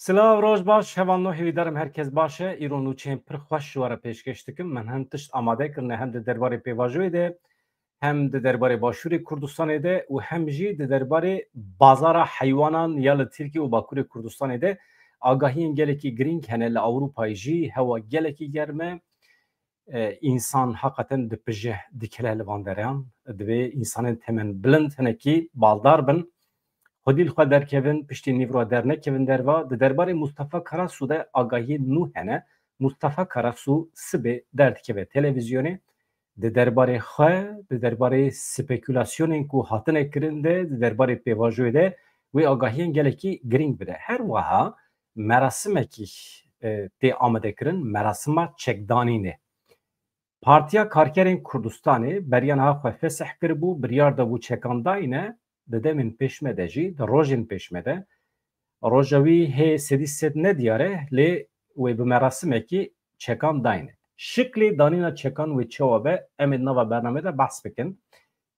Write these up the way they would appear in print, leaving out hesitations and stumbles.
Silav roj baş, hevan no hêvîdarim herkes baş e. Îro nûçeyên pir xweş ji we re pêşkêş dikim. Min hem tişt amade kirine hem di derbarê pêvajoyê de, hem di derbarê Başûrê Kurdistanê de û hem jî di derbarê bazara heywanan ya li Tirkiye û Bakurê Kurdistanê de agahiyên gelekî girîng hene li Ewropayê jî hewa gelekî germ e. İnsan hakikaten dipije dikile li van dereyan. Divê însanên temen bilind hinekî baldar bin. Xwedî li xwe derkevin, piştî nîvroya dernekevin derva. Di derbarê Mustafa Karasu de agahiyên nû hene. Mustafa Karasu sibê derdikeve televizyonê. Di derbarê xwe, di derbarê spekülasyonên ku hatine kirin de, di derbarê pêvajoyê de wê agahiyên gelekî girîng bide. Her wiha merasimekî tê amadekirin, merasima çekdanînê. Partiya Karkerên Kurdistanê beriya niha xwe fesih kiribû, biryar dabû çekandayîne di demên pêşme de jî, di rojên pêşme de. Roja wî hê sedî sed nediyare lê wê bi merasimekî çekan dayîne. Şiklê danîna çekan wê çawa be em ê nava bername de behs bikin.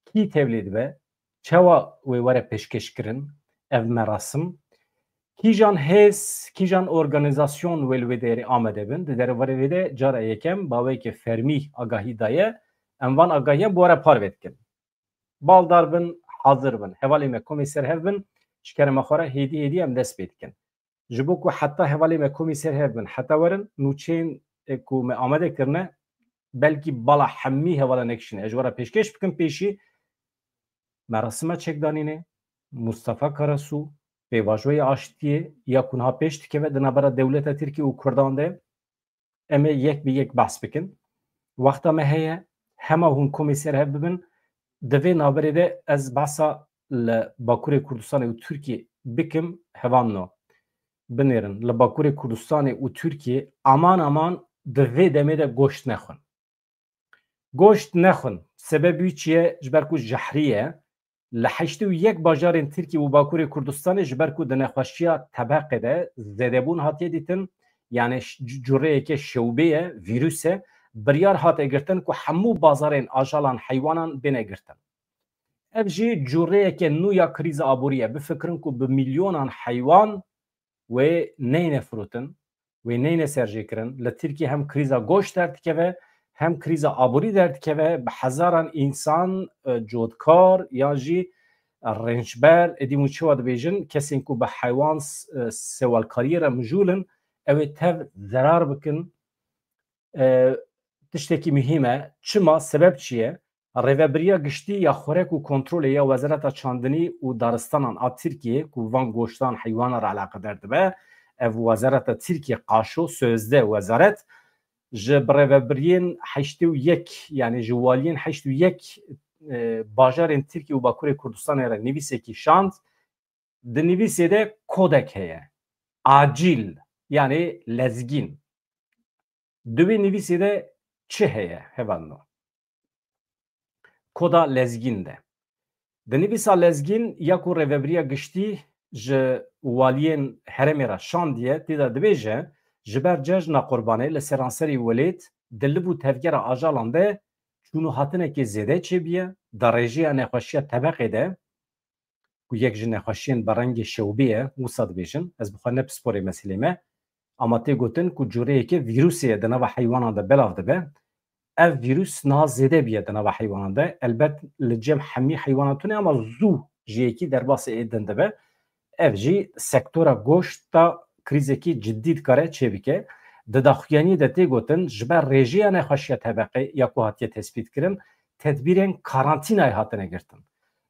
Kî tevlî dibe, çawa wê were pêşkêş kirin ev merasim, kîjan hêz, kîjan organîzasyon wê li wê derê amade bin. Di derbarê wê de cara yekem bawekî fermî agahî daye, em van agahiyan bi were parve dikin. Baldar bin, hazır bin. Hevalê me komîser hev bin, ji kerema xwe re hêdî em dest pê dikin. Ji bo ku heta hevalê me komîser hev bin, heta werin nûçeyên ku me amade kirine belkî bala hemî hevala nekişîne. Ez ji we re pêşkêş bikim pêşî merasima çekdanînê Mustafa Karasu pêvajoyê aştiyê ya ku niha pêş dikeve di navbera dewleta Tirkiye û Kurdan de em ê yek bi yek behs bikin. Wexta me heye hema hûn komîser hev bibin. Di vê navberê de ez behsa li Bakurê Kurdistanê û Tirkiye bikim hevan no. Binêrin li Bakurê Kurdistanê û Tirkiye aman di vê demê de goşt nexwin. Goşt nexwin. Sebebî çi ye? Ji ber ku jehrî ye. Li heştê û yek bajarên Tirkiye û Bakurê Kurdistanê ji ber ku di nexweşiya tebeqê de zêdebûn hatiye dîtin, yani cureyeke şewbê ye, vîrûs e, biryar hate girtin ku hemû bazarên ajalan heywanan bêne girtin. Ev jî cureyeke nû ya krîza aborî ye. Bifikirin ku bi milyonan heywan wê neyne firotin, wê neyne serjêkirin. Li Tirkiye hem krîza goşt derdikeve, hem krîza aborî derdikeve, bi hezaran însan codkar yan jî rênçber êdî mû çawa dibêjin, kesên ku bi heywan sewalkariyê re mijûlin, ew ê tev zerar bikin. Tiştekî mühîm e. Çima? Sebeb çi ye? Rêveberiya giştî ya xurek û kontrolê ya Wezareta Çandinî û Daristanan a Tirkiye ku van goştan heywanan re eleqedar dibe, ev Wezareta Tirkiye qaşo sözde wezaret ji rêveberiyên heştê û yek, yani ji waliyên heşt û yek bajarên Tirkiye û Bakurê Kurdistanê re nivîsekî şand. Di nivîsê de kodek heye. Acil, yani lezgîn. Di vê nivîsê de çi heye hevan no? Koda lezgîn de. Di nivîsa lezgîn ya ku rêveberiya giştî ji waliyên herêmê re şandiye, têda dibêje ji ber cejna Qurbanê li seranserê welêt di li bû tevgera ajalan de çûnû hatinekê zêde çêbiye, da rêjeya nexweşiya tebeqê de ku yek ji nexweşiyên bi rengê şewbê ye, wisa dibêjin, ez bi xwe nepisporê meselê me, ama tê gotin ku cureyeke vîrûsê ye di nava heywanan de belav dibe. Ev vîrûs niha zêde biye di nava heywanan de. Elbet li cem hemî heywanan tune ama zû ji yekî derbasê êdin dibe. Ev jî sektora goşt da krîzekî ciddî dikare çêbike. Di daxuyaniyê de tê gotin ji ber rêjeya nexweşiya tebeqê ya ku hatiye tespît kirin, tedbîrên karantînayê hatine girtin.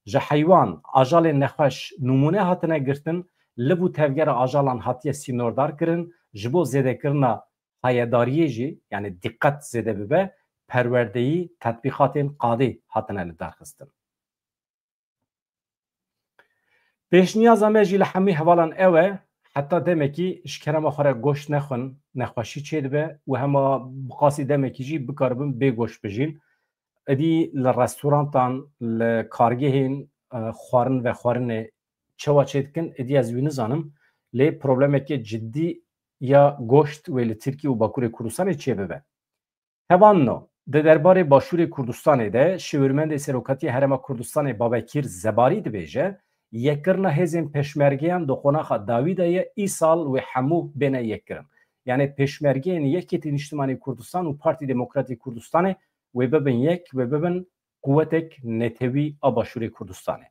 Ji heywan ajalên nexweş numûne hatine girtin, li bû tevgera ajalan hatiye sînordar kirin, ji bo zêdekirina hayedariyê jî, yani dikkat zêde bibe, perwerdeyî tetbîqatên qadê hatine li darxistin. Pêşniyaza me jî li hemî hevalan ew e, heta demekî ji kerema xwe re goşt nexwin, nexweşî çê dibe û hema biqasî demekî jî bikaribin bê goşt bijîn. Edî li restorantan, li kargehên xwarin ve xwarinê çawa çê dikin, edî ez wî nizanim, lê problemekî ciddî ya goşt wê li Tirkiye û Bakurê Kurdistanê çê bibe. Hevan no. Di derbarê Başûrê Kurdistanê de şêwirmendê Seroketiya Herêma Kurdistanê Babekîr Zebarî dibêje یکرنا هزین پشمرگیان دو خوناخا داویده ای سال و همو بینه یکرن یعنی پشمرگیان یکی تینشتمانی کردستان و پارتی دموکراتی کردستان و ببین یک و ببین قوتک نتوی آباشوری کردستانه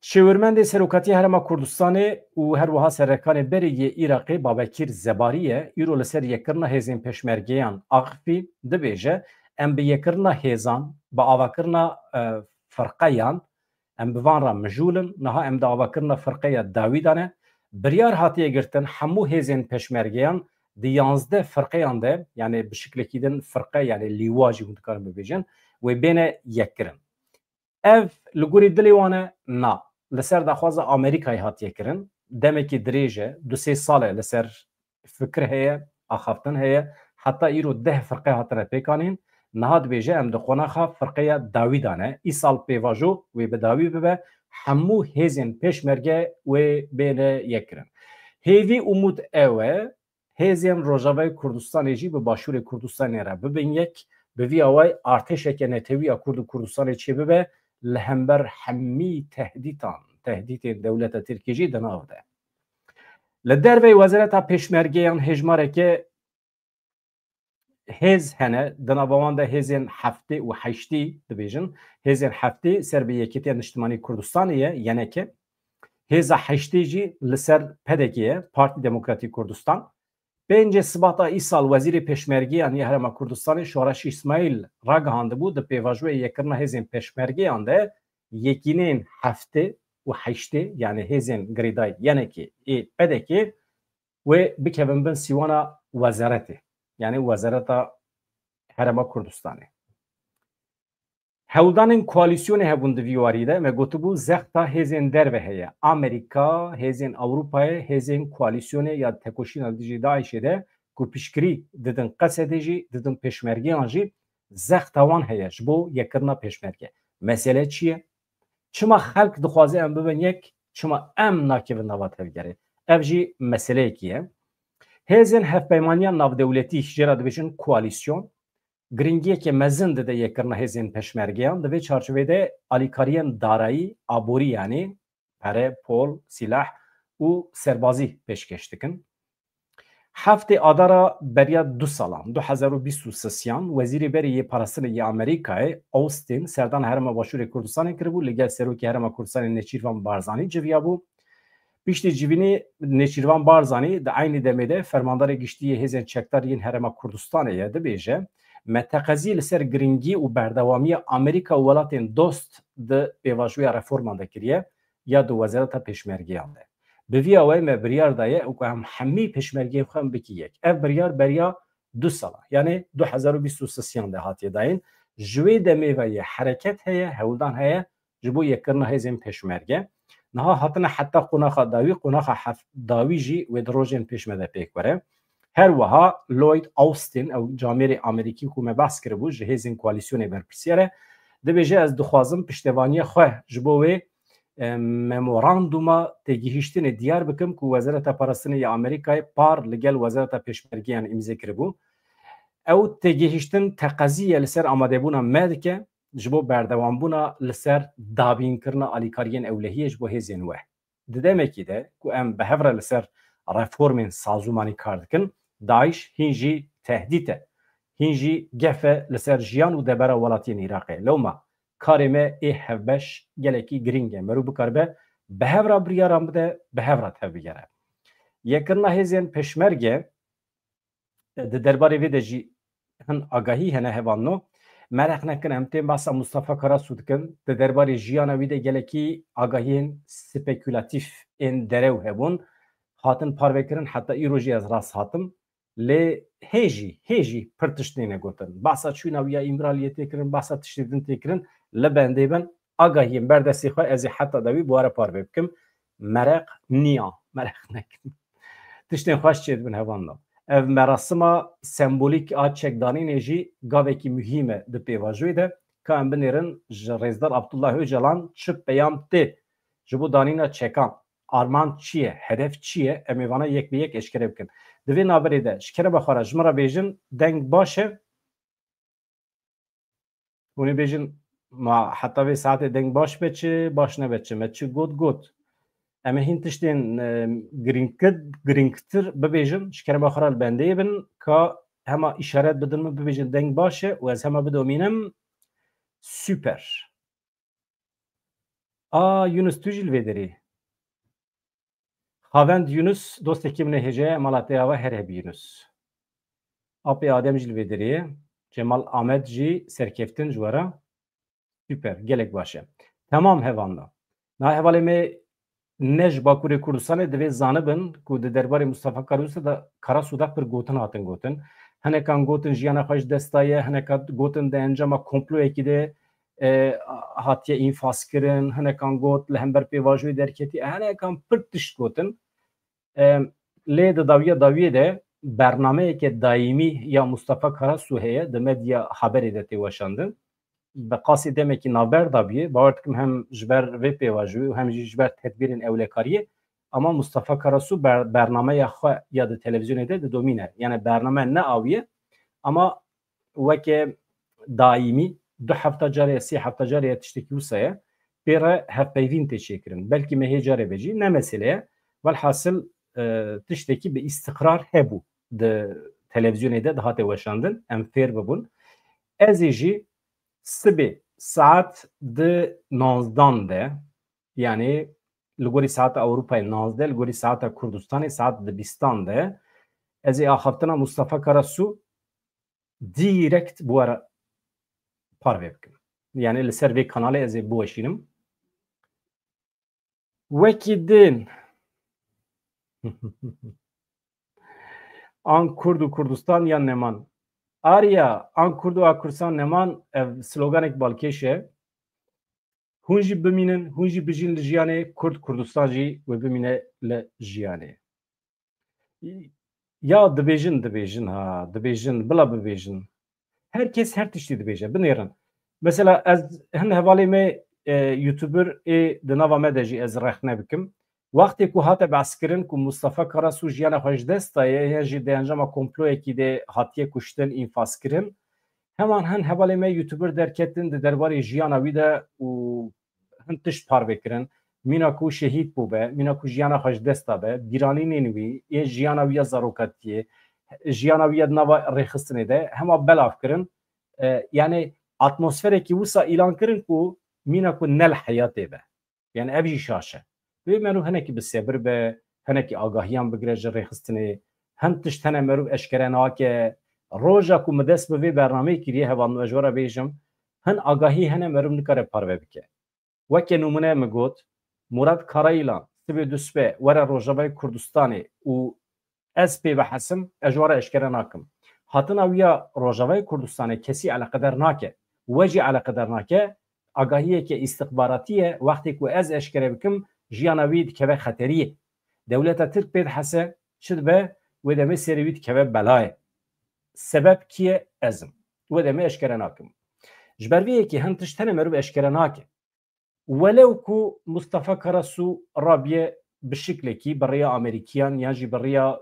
شورمند سروکاتی هرما کردستان و هر وها سرکان بری عراقی بابکیر زباریه ایرو لسر یکرنا هزین پشمرگیان آغفی دبیجه ام به یکرنا هزان با آواکرنا فرقیان ام بوان را مجولن نها ام دا آواکرنا فرقیه داویدانه بریار هاتیه گرتن همو هزین پشمرگیان دی 11 فرقیان ده یعنی بشکل کیدن فرقه یعنی لیواجی متکارم ببیجن و بین یکرن اف لگوری دلیوانه نا لسر دخواز آمریکای هاتیه کرن دمکی دریجه 2-3 ساله لسر فکر هیه آخافتن هیه حتی ایرو 10 فرقه هاتنه پیکانین نهاد بیجه ام دخونه خواه فرقه داویدانه ای سال پیواجو و به داوی ببه همو هزین پیشمرگه و بین یکرن هیوی امود اوه هزین روژاوی کردستان جی به باشور کردستان را ببین یک به وی اوه ارتش که نتوی کرد کردستان چی ببه لهمبر همی تهدید دولت ترکیجی دناو ده لدر وی وزارت پیشمرگیان هجماره که هز هنه دنابوان ده هزین هفته و هشتی دبیجن هزین هفته سر به یکیتی اجتماعی کردستانیه یعنی که هز هشتی جی لسر پدکیه پارتی دموکراتی کردستان بینج سباتا ای سال وزیر پیشمرگیان یه هرما کردستان شورش اسماعیل را گهانده بود ده پیواجوه یکرنا هزین پیشمرگیان ده یکینین هفته و هشته یعنی هزین گریدای یعنی که ای پدکی و بکبن بن سیوانا وزارته yani wezareta herema Kurdistanê. Hewldanên koalîsyonê hebûn di vî warî de me gotibû zexta hêzên derve heye. Amerîka, hêzên Ewropayê, hêzên koalîsyonê ya tekoşîna dijî Daişê de ku piştgirî didin Qesedê jî, didin pêşmergeyan jî zexta wan heye ji bo yekirina pêşmerge. Mesele çi ye? Çima xelk dixwaze em bibin yek, çima em nakevin nava tevgerê. Ev jî meseleyekî ye. Hêzên hevpeymaniya navdewletî jêra dibêjin koalîsyon giringiyekê mezin dide yekirina hêzên peşmergeyan di vê çarçovê de alîkariyên darayî, aborî yanî pere, pol, silah û serbazî pêşkêş dikin. Heftê adara beriya 2 salan 2023yan Wezîrê Berê yê Parastinê yê Amerîkayê Austin serdan Herêma Başûrê Kurdistanê kiribû li gel Serokê Herêma Kurdistanê Nêçîrvan Barzanî civiya bû. Piştî civînê Nêçîrvan Barzanî di aynı demê de fermandarê giştî hêzên çekdar yên Herêma Kurdistanê ye dibêje me teqezî li ser giringî û berdewamiya Amerîka û welatên dost di pêvajoya reforman de kiriye ya di wezareta pêşmergeyan de. Bi vî awayê me biryar daye û em hemî pêşmergeyên xwe em bikî yek. Ev biryar beriya 2 sala yani 2023yan de hatiye dayîn. Ji wê demê ve ye hereket heye, hewldan heye ji bo yekirina hêzên pêşmerge. Niha hatine heta qonaxa dawî, qonaxa dawî jî wê di rojên pêş me de pêk were. Her wiha Lloyd Austin ew camerê Amerîkî ku me behs kiribû ji hêzên koalîsyonê berpirsiyar e dibêje ez dixwazim piştevaniya xwe ji bo wê memoranduma têgihîştinê diyar bikim ku Wezareta Parastinê ya Amerîkayê par li gel Wezareta Pêşmergeyan îmzê kiribû. Ew têgihîştin teqezî li ser amadebûna me dike ji bo berdewambûna li ser dabînkirina alîkariyên ewlehiyê ji bo hêzên we. Di demekî de ku em bi hev re li ser reformên sazûmanî kar dikin, Daeş hîn jî tehdît e. Hîn jî gef e li ser jiyan û debera welatiyên Iraqê. Lewma karê me ê hevbeş gelekî giring e. Merû bikaribe bi hev re biryaran bide, bi hev re tevbigere. Yekirina hêzên pêşmerge di derbarê vê de jî hin agahî hene hevanno. Mereq nekin em tên basa Mustafa Karasu dikin. Di derbarê jiyana wî de gelekî agahiyên spekülatîf ên derew hebûn. Hatin parvekirin heta îro jî ez rast hatim. Lê hêjî pir tiştê negotin. Basa çûna wî ya îmraliyê tê kirin, basa tiştê din tê kirin li bendê bin agahiyên berdestê xwe ez ê heta dawî bu were parve bikim. Mereq niya. Mereq nekin. Tiştên xweş çê dibin hevandan. Ev merasima sembolîk a çekdanînê jî gavekî mühîm e di pêvajoyê de ka em binêrin ji Rêzdar Abdullah Öcalan çi peyam tê ji bo danîna çekan. Arman çi ye? Hedef çi ye? Em ê vana yek bi yek eşkere bikin. Di vê naberê de ji kere bexwe re ji min re bêjin deng baş e. Hûn ê bêjin ما حتی به ساعت دنگ باش بچه باش نبچه مچه گوت اما هین تشتین گرینگتر ببیجن شکر بخورال بنده بن که همه اشارت بدن ببیجن دنگ باشه و از همه بدومینم سوپر یونس تو جیل ویدری خواهند یونس دوست که من هجه مالاتی آوه هر هبی یونس آپی آدم جیل ویدری جمال آمد جی سرکفتن جوارا سوپر گلک باشه تمام هوانلا نه هوالی می نج باکوری کردستان دوی زانبن که در درباره مصطفی کاروسا دا کاراسو دا پر گوتن هاتن گوتن هنه کان گوتن جیانا خوش دستایه هنه کان گوتن ده انجام کمپلو اکی ده هاتیه اینفاس کرن هنه کان گوت لهمبر پیواجوی درکتی هنه کان پر تشت گوتن لی ده داویه ده برنامه که دائمی یا مصطفی کاراسو هیه ده مدیا خبری ده تیوشاندن به قاسی demek ki naber dabiye باورتکم هم جبر و پیواجوی و هم جبر تدبیر اولکاریه اما مصطفی کاراسو برنامه خو یا د تلویزیون ده دومینه یعنی برنامه نه آویه اما وکه دائمی دو هفته جاری سی هفته جاری تشتکی وسایه پیره هف پیوین تشکرن بلکه مهی جاری بجی نه مسئله والحاصل تشتکی به استقرار هبو د تلویزیون ده هاته وشاندن ام فیر ببون ازیجی سبی ساعت ده 19 ده yani لگوری ساعت اروپای 19 لگوری ساعت کردستان ساعت ده 20 ده از آخفتنا مصطفی کاراسو direkt bu ara parve bikim. Yani لسر وی کانال از بوشینم وکی دین آن کرد و کردستان یا نمان آریا آن کرد و کردستان نمان سلوگان یک بالکشه هونجی بمینن هونجی بجین لجیانه کرد کردستان جی و بمینه لجیانه یا دبیجن ha dibêjin bila bibêjin herkes her tiştî dibêje binêrin mesela ez hin hevalê me youtuber ê di nava me de jî ez rexne bikim wextê ku hate behskirin ku Mustafa Karasu jiyana xwe ji dest daye ya jî di encama komployekî de hatiye kuştin înfaskirin heman hin hevalê me youtuber derketin di derbarê jiyana wî de û hin tişt parvekirin mîna ku şehîd bûbe mîna ku jiyana xwe ji dest dabe bîranînên wî ê jiyana wî ya zaroketiyê jiyana wî ya nava rêxistinê de hema belav kirin yani atmosferekî wisa îlan kirin ku mîna ku nel heyatê be yani ev jî şaş e wê merû hinekî bi sebir be hinekî agahiyan bigire ji rêxistinê hin tişt hene merû eşkere nake roja ku min dest bi vê bernameyê kiriye hevan ez were bêjim hin agahî hene merû nikare parve bike weke numune min got Murat Karayılan sibê du sibê were Rojavayê Kurdistanê û ez pê vehesim ez were eşkere nakim hatina wî ya Rojavayê Kurdistanê kesî eleqedar nake we jî eleqedar nake agahiyeke istihbaratî ye wextê ku ez eşkere bikim jiyana wî dikeve xeteriyê dewleta Tirk pê dihese çi dibe wê demê serê wî dikeve belayê sebeb kî ye ezim wê demê eşkere nakim ji ber vê yekê hin tişt hene merû eşkere nake ولو کو مصطفی کاراسو رابیه بشکلکی برای امریکیان یا جی برای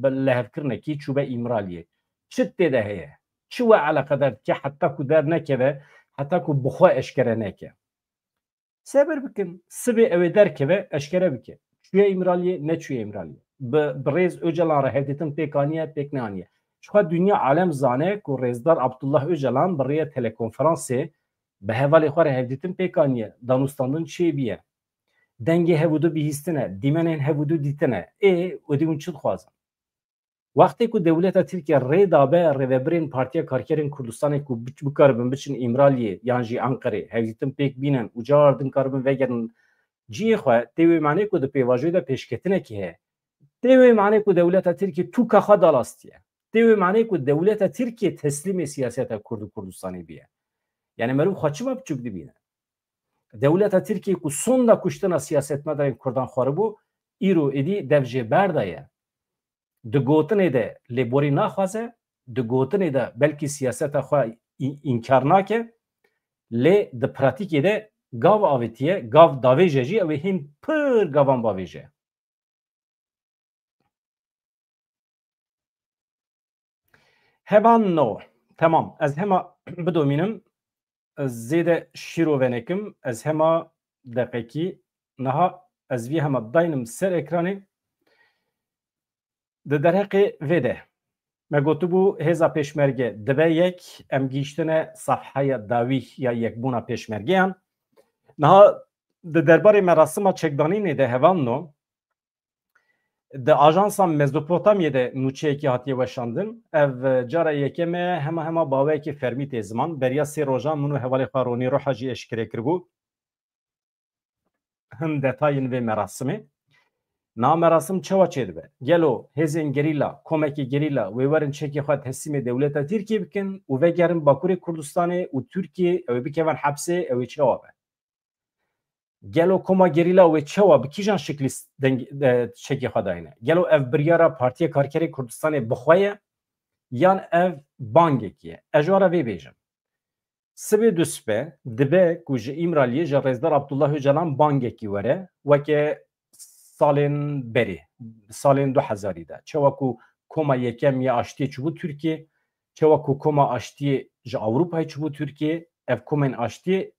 لهفکرنکی چوبه ایمرالیه چت ده هه چو علاقه دار که حتی کو در نکه حتی کو بخوا اشکره نکه صبر بکن سبی اوی در که اشکره بکه چوی ایمرالیه نه چوی ایمرالیه بریز اوجلان را هدیتم پیکانیه پیکنانیه چخوا دنیا عالم زانه کو رزدار عبدالله اوجلان برای تلکنفرانسه به هوالی خواره هفدیتن پیکانیه دانستاندن چی بیه دنگی هفودو بیهستنه دیمنین هفودو دیتنه و دیون چید خوازن وقتی که دولت ترکیه ری دابه ریوبرین پارتیا کارکرین کردستانی که بکاربن بچن امرالیه یانجی انقره هفدیتن پیک بینن و جاردن کاربن وگرن جی خواه دیوی معنی که دو پیواجوی دا پیشکتنه که هه دیوی معنی که دولت ترکیه تو که خواه دالاستیه دیوی معنی که دولت ترکیه تسلیم سیاست کردستانی بیه yani merû xweçima biçûk dibîne dewleta Tirkiye ku son da kuştina siyasetmedarên Kurdan xwaribû îro êdî dev jê berdaye di gotinê de lêborî naxwaze di gotinê de belkî siyaseta xwe înkar nake lê di pratikê de gav avêtiye gav davêje jî ew ê hîn pir gavan bavêje hevan no tamam ez hema bidomînim زیده شیرو ونکم از هما دقیقی نها از وی هما داینم سر اکرانی ده درهق ویده ما گوتو بو هزا پیشمرگه دبه یک ام گیشتن صفحه داوی یا یک بونا پیشمرگه هم نها ده درباره مراسم چکدانی ده هوان نو ده آژانسا مزوپوتامیه ده نوچه کی هاتیه وشاندن اف جارا یکمه هما باوی کی فرمیت زمان بریا سی روزا منو حوالی خارونی رو حاجی اشکره کربو هم detayın ve merasimi na merasim çava çedbe gelo hezin gerilla komeki gerilla ve varın çeki xat hesime devleta Türkiye bikin u ve gerin Bakuri Kurdistan'ı u Türkiye ev bikevan hapse ev çava gelo koma gerilla ve çava bikijan şekli çeki xadayne gelo ev biryara partiye karkeri Kurdistan'ı bixwaye yan ev bangekiye ejara ve bejim Sibê duspe dibe ku ji İmraliyê ji Rêzdar Abdullah Öcalan bangekî were weke salên berê salên 2000 de çawa ku koma yekem ya aştiyê çûbû Tirkiye çawa ku koma aştiyê ji Ewropayê çûbû Tirkiye ev komên aştiyê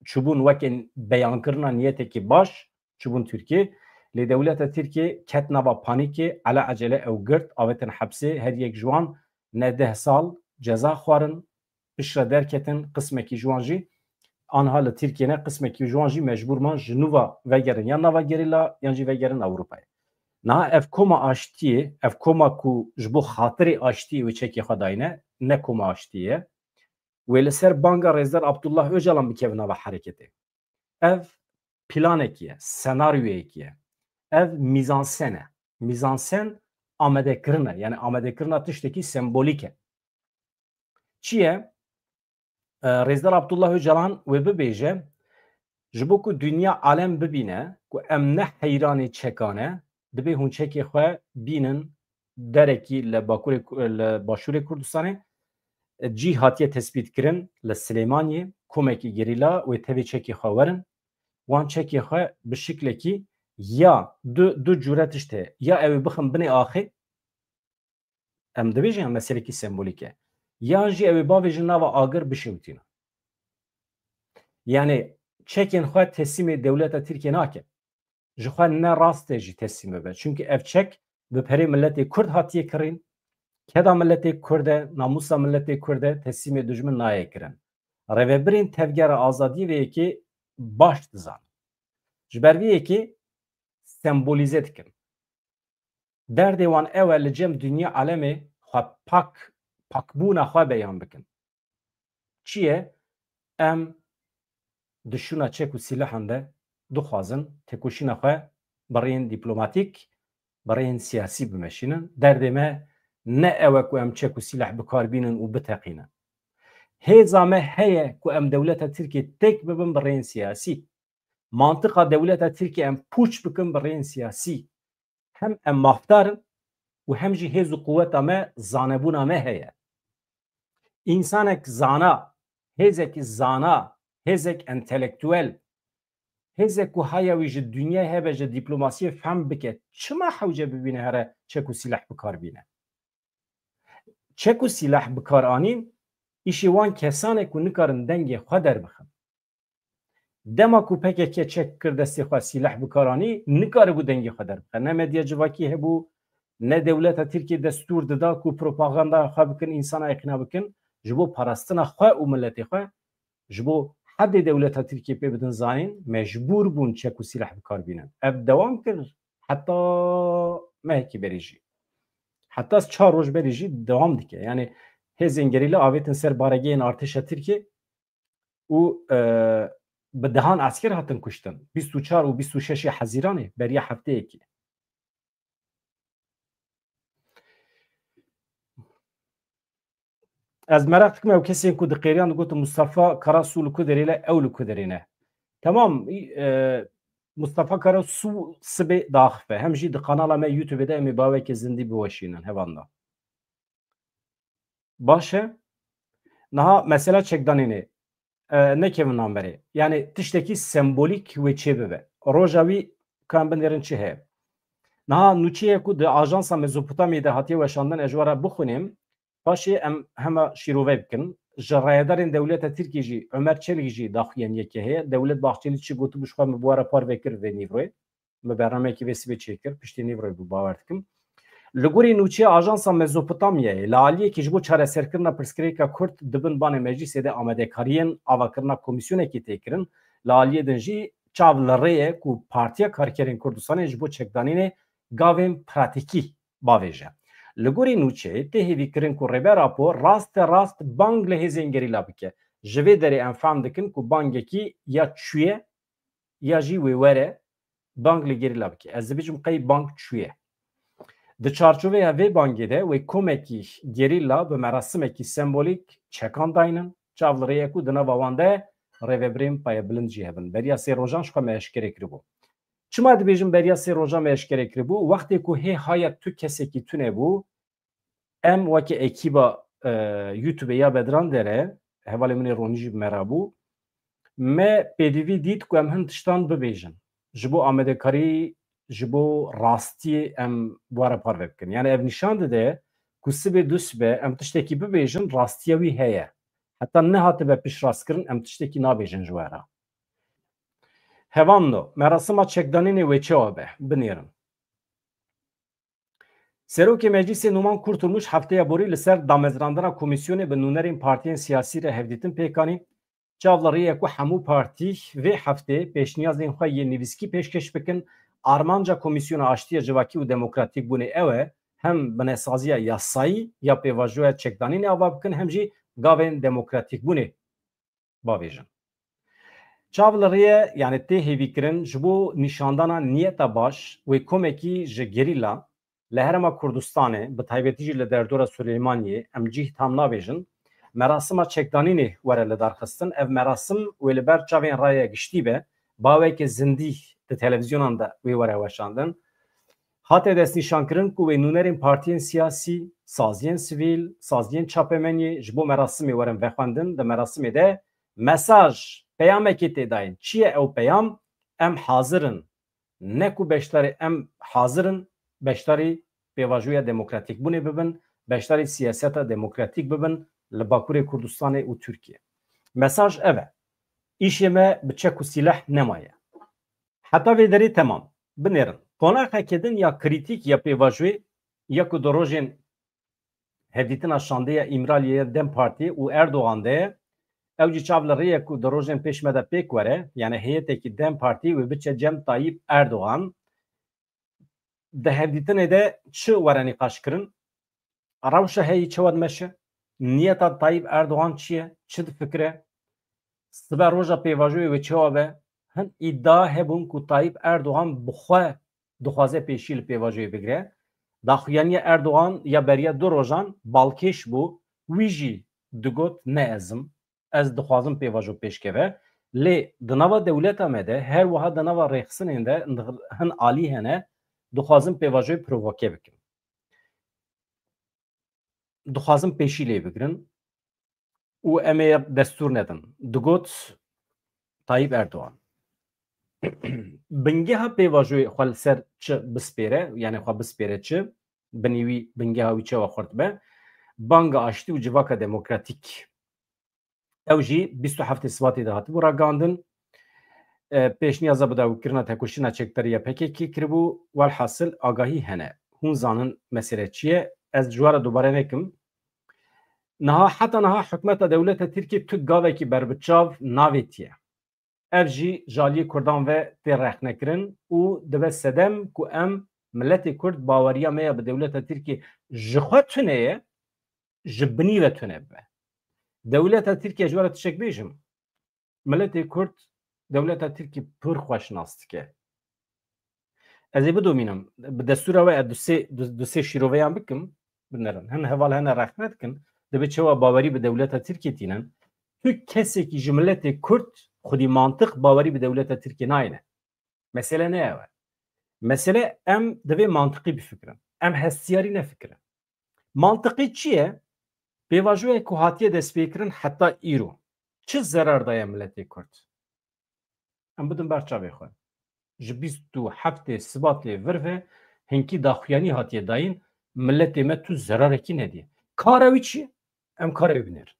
çûbûn wekên beyankirina niyetekî baş çûbûn Tirkiye lê dewleta Tirkiye ket nava panîkê ala ecele ew girt avetin hepsê her yek ji wan ne 10 sal ceza xwarin pişra derketin kısmeki juanji anha li Türkiye'ne kısmeki juanji mecburman Jinuva vegerin ya nava gerila yanji vegerin Avrupa'ya. Na ev koma aştiye ev koma ku jbo hatiri aştiye ve çeki xadayne ne koma aştiye ve li ser banga Rêzdar Abdullah Öcalan bikevna ve hareketi. Ev planekiye, senaryoyekiye. Ev mizansene. Mizansen amedekirine yani amedekirine tişteki sembolike. Çiye Rêzdar Abdullah Öcalan ve bibêje ji bo ku dünya alem bibîne ku em ne heyranê çekane dibe hûn çekê xwe bînin derekî li Başûrê Kurdistanê cî hatiye tespît kirin li Silêmaniyê komekî gerîla wê tevê çekê xwe werin wan çekê xwe bi şiklekî ya du cure tiştê ya ew ê bixin binê axê em dibêjin meselekî sembolîk e yan jî ew ê bavêjin nava agir bişewitîne. Yani çekên xwe teslimê dewleta Tirkiye nake. Ji xwe ne rastê jî teslim bibe. Çünkü ev çek bi perê milletê Kurd hatiye kirin. Keda milletê Kurd e, namusa milletê Kurd e teslimê dijmin nayê kirin. Rêvebirên tevgera azadiyê ve yekê baş dizan. Ji ber vê yekê sembolîze dikin. Derdê wan ew e li cem dünya alemê xwe pakbûna xwe beyan bikin. Çi ye? Em dişuna çek û sîlahan de dixwazin têkoşîna xwe birên dîplomatîk birên siyasî bimeşînin derdê me ne ew e ku em çek û sîlah bikarbînin û biteqînin hêza me heye ku em dewleta Tirkiye têk bibin birên siyasî mantıqa dewleta Tirkiye em pûç bikin birên siyasî hem em mafdarin û hem jî hêz û quweta me zanebûna me heye însanek zana hêzekî zana hêzek entelektûel hêzek ku haya wî ji dünyayê hebe ji dîplomasiyê fehm bike çima hewce bibîne here çek û sîlah bikarbîne çek û sîlah bikaranîn îşî wan kesanek ku nikarin dengê xwe derbixin dema ku PKK çek kir destê xwe sîlah bikaranî nikaribû dengê xwe derbixe ne medya civakî hebû ne dewleta Tirkiye destûr dida ku propaganda xwe bikin însana eqîna bikin ji bo parastina xwe û milletê xwe ji bo hedê dewleta Tirkiye pê bidin zanîn mecbûr bûn çek û sîlah bikarbînin ev dewam kir heta mehekî berî jî heta 4 roj berî jî dewam dike yani hêzên gerîla avêtin ser baregehên artêşa Tirkiye û bi dehan asker hatin kuştin 24 û 26 Hezîranê beriya hefteyekî ez merak dikim ew kesên ku diqêriyan digotin Mustafa Karasu li ku derê le ew li ku derê ne tamam Mustafa Karasu sibê daxife hem jî di kanala me YouTube'de em ê bawekî zindî biweşînin hevanda baş e niha mesela çekdanînê nekevin amberê yani tiştekî sembolîk wê çê bibe roja wî kan binêrin çi heye niha nûçeyê ku di ajansa Mezopotamyê de hatiye weşandin ez ji we re bixwînim Başê em hema şîrove bikin جرایدارên dewleta Tirkiye jî Ömer Çelik jî daxuyen yekê heye. Dewlet Bahçeli çi gotu bişwa me buwara par vekir vê nîvroyê. Me bernameyekî vê sibê çêkir. Piştî nîvroyê bû bawer dikim. Li gorî nûçeya Ajansa Mezopotamyayê li aliyekî ji bo çareserkirina pirsgirêka Kurd dibin banê meclîsê de amadekariyên avakirina komîsyonekê têkirin. Li aliyê din jî çav li rêye ku Partiya Karkerên Kurdistanê ji bo çekdanînê gavên pratikî bavêje. Li gorî nûçeyê tê hêvîkirin ku rêbera por rast bang li hêzên gerîla bike. Ji vê derê em fehm dikin ku bangekî ya çûye ya jî wê were bang li gerîla bike. Ez dibêjim qey bang çûye. Di çarçoveya vê bangê de wê komekî gerîla bi merasimekî sembolîk çekan dayînin. Çav li rêye ku di nava wan de rêveberên payebilind jî hebin. Beriya sê rojan ji xwe me eşkere kiribû. Çima dibêjim beriya sê rojan me eşkere kiribû? Wextê ku hê haya tu kesekî tune bû, em wekî ekîba YouTube'ê ya Bedran dere, hevalê min ê ronî jî bi me re bû, me pêdivî dît ku em hin tiştan bibêjin. Ji bo amadekarî, ji bo rastiyê em were par ve bikin. Yani ev nîşan dide ku sibê du sibe em tiştekî bibêjin, rastiya wî heye. Heta nehatibe piştrast em tiştekî nabêjin ji were. Hevamno, merasima çekdanînê wê çawa be, binêrin. Serokê Meclîsê Numan Kurtulmuş hefteya borî li ser damezrandina komîsyonê bi nûnerên partiyên siyasî re hevdîtin pêkanî. Çav li rêye ku hemû partî vê heftê pêşniyazên xwe yê nivîskî pêşkeş bikin. Armanca Komîsyona Aştiya Civakî û Demokratîk Bûnê ew e hem binesaziya yasayî ya pêvajoya çekdanînê ava bikin hem jî gavên demokratîk bûnê bavêjin. Çav li rêye yani tê hêvîkirin ji bo nîşandana niyeta baş wê komekî ji gerîla li Herêma Kurdistanê bi taybetî jî li derdora Süleymaniyê em cih tam nabêjin. Merasima çekdanînê were li darxistin. Ev merasim wê li ber çavên raya giştî be bawekî zindî di televîzyonan da wê were weşandin. Hatê destnîşankirin ku wê nûnerên partiyên siyasî, saziyên sivîl, saziyên çapemeniyê ji bo merasimê werin vexwendin. Di merasimê de mesaj peyamekê tê dayîn. Çi ye ew peyam? Em hazirin. Ne ku beşdarê em hazirin beşdarî pêvajoya demokratîk bûnê bibin, beşdarî siyaseta demokratîk bibin li Bakurê Kurdistanê û Tirkiye. Mesaj ev e. İşê me bi çek û sîleh nemaye. Heta vê derê temam. Binêrin. Qonaxekê din ya krîtîk ya pêvajoyê ya ku di rojên hevdîtina şandeya İmraliyeya Dem Partî û Erdogan de ew jî çav li rêye ku di rojên pêş me de pêk were yani heyetekî Dem Partî wê biçe Cem Tayyip Erdogan di hevdîtinê de çi were nîqaşkirin? Rewşa heyî çi wedmeşe? Niyeta Tayyip Erdogan çi ye? Çi difikire? Sibe roja pêvajoyê wê çawa be? Hin îddia hebûn ku Tayyip Erdogan bi xwe dixwaze pêşî li pêvajoyê bigire. Daxuyaniya Erdogan ya beriya du rojan balkêş bû. Wî jî digot ne ezim. Ez dixwazim pêvajo pêşkeve. Lê di nava dewleta me de her wiha di nava rêxistinên de hin alî hene dixwazim pêvajoyê provoke bikim. Dixwazim pêşî lê bigirin û em ê destûr nedin. Digot Tayyip Erdogan. Bingeha pêvajoyê xwe li ser çi bispêre yani xwe bispêre çi binî wî bingeha wî çawa xurt be banga aştî û civaka demokratîk. Ew jî 27 Sibatê de hatibû ragandin. Pêşniyaza bidawîkirina tekoşîna çekdariya PKK kiribû. Welhasil agahî hene. Hûn zanin mesele çi ye? Ez ji were dubare nekim. Niha heta niha hikûmeta dewleta Tirkiye tu gavekî berbiçav navêtiye. Ev jî jaliyê Kurdan ve tê rexnekirin û dibe sedem ku em milletê Kurd baweriya me ya bi dewleta Tirkiye ji xwe tune ye ji binî ve tune bibe. Dewleta Tirkiye ji were tişek bêjim. Milletê Kurd dewleta Tirkiye pir xweş nas dike. Ez ê bidomînim. Bi destûra we du sê şîroveyan bikim binêrin. Hin heval hene rexne dikin dibe çawa bawerî bi dewleta Tirkiye tînin. Tu kesekî ji milletê Kurd xudî mantık bawerî bi dewleta Tirkiye nayîne. Mesele ne ye? Mesele em divê mantıqî bifikirin. Em hestiyarî nefikirin. Mantıqî çi ye? Pêvajoyek ku hatiye destpêkirin heta îro. Çi zerar daye milletê Kurd? Em bidin ber çavê xwe. Ji 27 Sibatê vir ve hinkî daxuyanî hatiye dayîn milletê me tu zerarekî nediye. Kara wî çi ye? Em kara wî binêrin.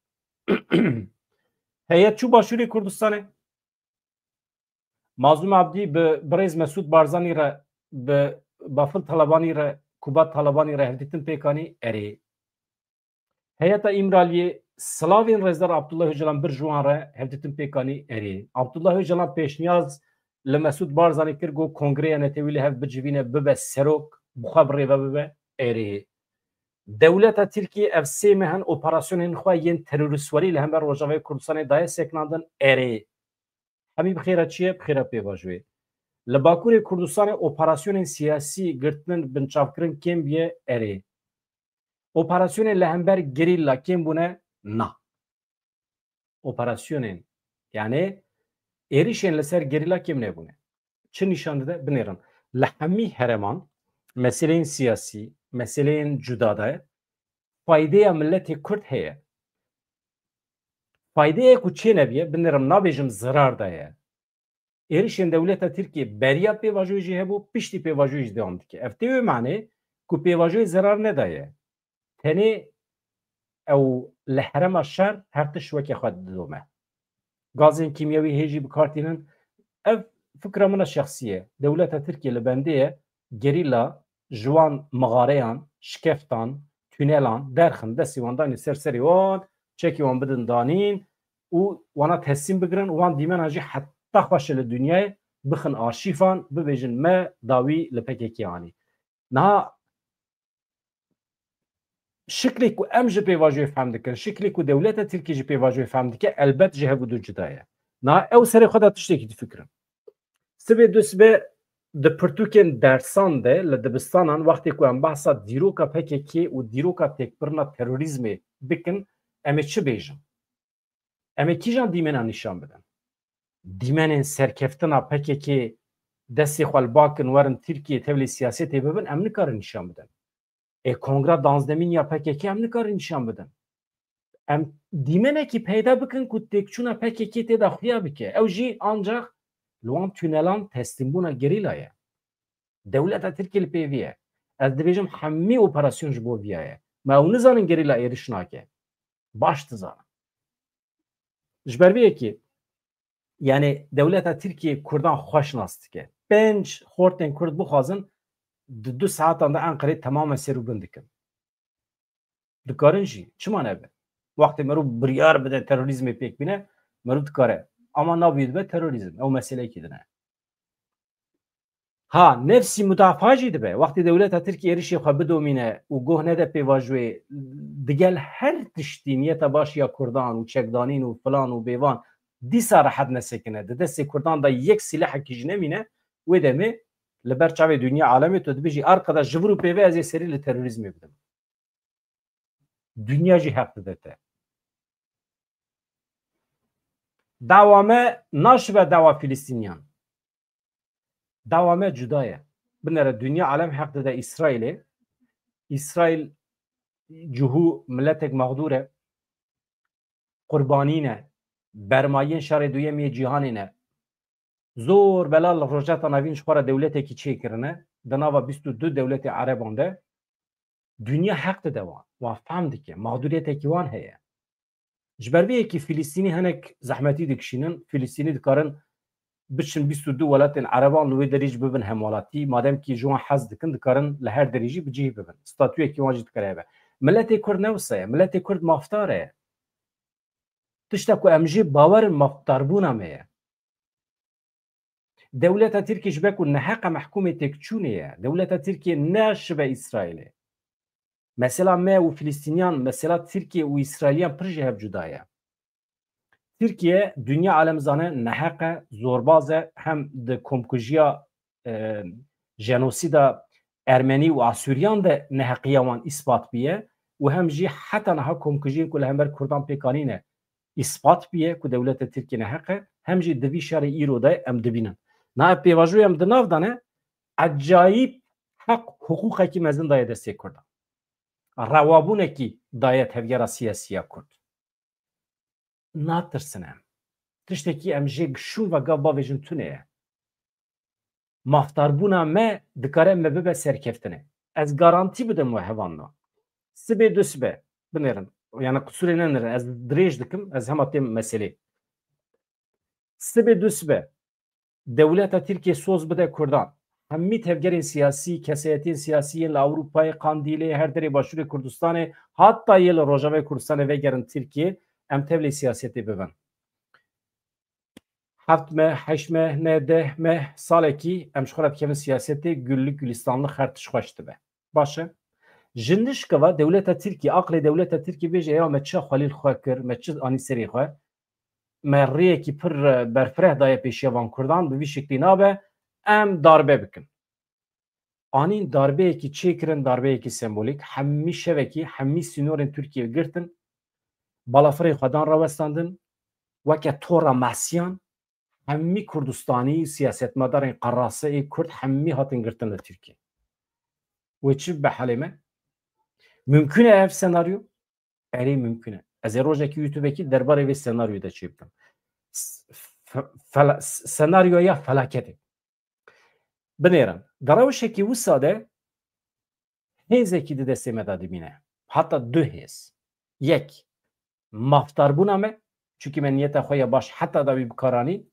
Heyet çu başûrê Kurdistanê Mazlum Abdî bi Birêz Mesûd Barzanî re bi Bafil Talebanî re Kubat Talebanî re hevdîtin pêkanî erê. Heyeta İmraliyê Slavên Rêzdar Abdullah Öcalan bir ji wan re hevdîtin pêkanî erê. Abdullah Öcalan pêşniyaz li Mesûd Barzanî kir got Kongreya Netewî li hev bicivîne bibe serok bixwe bi rêve bibe erê. Dewleta Tirkiye ev sê mehan operasyonên xwe yên terorîstwerî li hember Rojavayê Kurdistanê daye seknandin erê. Hemî bi xêra çi ye? Bi xêra pêvajoyê. Li Bakurê Kurdistanê operasyonên siyasî girtinin binçavkirin kêm bûye erê. Operasyonên li hember gerîlla kêm bûne? Na. Operasyonên yani êrişên li ser gerîlla kêm nebûne. Çi nîşan dide? Binêrin. Li hemî hereman meseleyên siyasî, meseleyên cuda de faydeya milletê Kurd heye. Faydeyê ku çê nebiye binêrim nabêjim zirar da ye. Êrişên dewleta Tirkiye beriya pêvajoyê jî hebû, piştî pêvajoyê jî dewam dike. Ev tê wê manê ku pêvajoyê zirar nedaye. Tenê ew li herema şer her tişt wekî xwe didome. Gazên kîmyewî hê jî bikartînin. Ev fikra min a şexsî ye. Dewleta Tirkiye li bendê ye gerîla ji wan mixareyan, şikeftan, tûnelan derxin destê wan danî ser serê wan, çekî wan bidin danîn û wana teslim bigirin wan dîmena jî heta xweşe li dunyayê bixin arşîfan bibêjin me dawî li PKK anî. Niha şiklê ku em ji pêvajoyê fehm dikin, şiklê ku dewleta Tirkiye ji pêvajoyê fehm dike elbet ji hevû du cuda ye. Niha ew serê xwe de tiştekî difikirin. Sibê du sibê di pirtûkên dersan de li dibistanan wextê ku em behsa dîroka PKK û dîroka têkbirina terorîzmê bikin em ê çi bêjin? Em ê kîjan dîmena nîşan bidin? Dîmenên serkeftina PKK destê xwe li bakin werin Tirkiye tevlî siyasetê bibin em nikarin nîşan bidin. Kongra danzdemîniya PKK em nikarin nîşan bidin. Em dîmenekî peyda bikin ku têkçûna PKK têda xuya bike. Ew jî ancak li wan tûnelan teslîmbûna gerîla ye. Dewleta Tirkiye li pêvî ye. Ez dibêjim hemî operasyon ji bo viya ye. Me ew nizanin gerîla êriş nake. Baş dizanin. Ji ber vê yekê yani dewleta Tirkiye Kurdan xweş nas dike. 5 xortên Kurd bixwazin di 2 saatan de Enqereyê temamen serûbin dikin. Dikarin jî çima nebe? Wextê merû biryar bide terorîzmê pêk bîne merû dikare. Ama navî dibe terorîzm. Ew meseleyekî din e. Ha nefsî müdafaa jî dibe. Wextê dewleta Tirkiye êrişê xwe bidomîne û goh nede pêvajoyê digel her tiştî niyeta baş ya Kurdan û çekdanîn û filan û bêvan dîsa rehet nesekine. Di destê Kurdan da yek silahekî jî nemîne wê demê li ber çavê dunya alemê tu dibêjî arkadaş ji vir û pêve ez ê serî li terorîzmê bidim. Dünya jî hek dide te. Dawa me naşibe dawa Filîstîniyan. Dawa me cuda ye. Binêre dünya alem hek dide İsraîlê. İsraîl cihû milletek mexdûr e. Qurbanî ne. Bermayên şerê duyemî cîhanê ne. Zor bela li rojeta navîn ji xwe re dewletekî çêkirine. Di nava 22 dewletê Ereban de dünya hek dide wan. Wan fehm dike. Mexdûriyetekî wan heye. Ji ber vê yekî Filîstînî hinek zehmetî dikişînin. Filîstînî dikarin biçin 22 welatên Ereban li wê derî jî bibin hemwalatî. Madem ki ji wan hez dikin dikarin li her derî jî bicih bibin. Statûyekî wan jî dikare hebe. Milletê Kurd ne wisa ye. Milletê Kurd mafdar e. Tiştek ku em jî bawerin maftarbûna me ye. Dewleta Tirkiye ji ber ku neheqa mehkûmê têkçûnê ye. Dewleta Tirkiye naşibe İsraîlê. Mesela me û Filîstîniyan, mesela Tirkiye û İsraîliyan pir jî hev cuda ye. Tirkiye dünya alem zane neheqa zorbaz e hem di komkujiya jenosîda Ermenî û Asûriyan de neheqiya wan îspat bîye û hem jî heta niha komkujiyên ku li hember Kurdan pêkanîne îspat bîye ku dewleta Tirkiye neheq e hem jî di vî şerê îro de em dibînin. Niha pêvajoyê em di nav dane ecayîb heq hukûqekî mezin daye destê Kurdan. Rewabûnekî daye tevgera siyasiya Kurd. Natirsin em. Tiştekî em jê gişûn ve gav bavêjin tune ye. Maftarbûna me dikare me bibe serkeftinê. Ez garantî bidim we hevanna. Sibê du sibê binêrin yani kusurê nenire ez dirêj dikim ez hema têm meselê sibê du sibe devleta Tirkiye soz bide Kurdan hemî tevgerên siyasî keseyetên siyasî li Avrupayê Kandîlê her derê Başûrê Kurdistanê hatta yê li Rojavayê Kurdistanê vegerin Tirkiye em tevlê siyasetê bibin. Heft me, heşt me, ne deh me salekî em ji xwe re dikevin siyasetê güllük gülistanlık her tişt xweş dibe. Baş e? Ji nişkeva devleta Tirkiye aqlê devleta Tirkiye bêje ya me çi xwelîl xwe kir me çi anî serê xwe me rêyekî pir berfireh daye pêşiya van Kurdan bi vî şeklî nabe em darbe bikin. Anîn darbeyekî çêkirin darbeyekî sembolîk hemî şevekî hemî sînorên Tirkiye girtin balafirê xwedan rawestandin weke tora mehsiyan hemî Kurdistanî siyasetmedarên qeraseyê Kurd hemî hatin girtin li Tirkiye. Wê çi be helê me? Mümkün e ev senaryo? Erê mümkün e. Ez ê rojekî YouTube'ekî derbarê vê senaryoyê de çê bikim. Senaryoya felaketê. Binêrin. Derawişekî wisa de hêzekî di destê me de dibîne. Hatta du hêz. Yek, maftarbûna me çûkî me niyeta xwe ya baş heta da wî bikaranî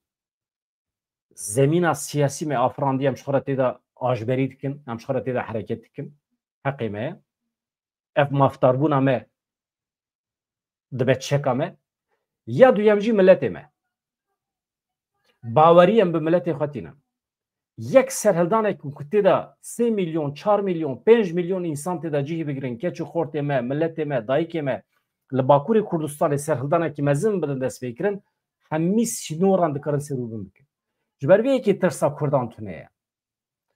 zemîna siyasî me afirandî em ji xwe re têda ajberî dikin, em ji xwe re têda hereket dikin. Heqê me ye. Ev maftarbûna me dibe çeka me ya duyem jî milletê me. Bawerî em bi milletê xwe tînin. Yek serhildanek ku têda 3 milyon, 4 milyon, 5 milyon insan têda cihê bigirin keçû xortê me, milletê me, dayîkê me li Bakurê Kurdistanê serhildanekî mezin bidin destpêkirin hemî sînoran dikarin serûbin bikin. Ji ber vê yekê tirsa Kurdan tune ye.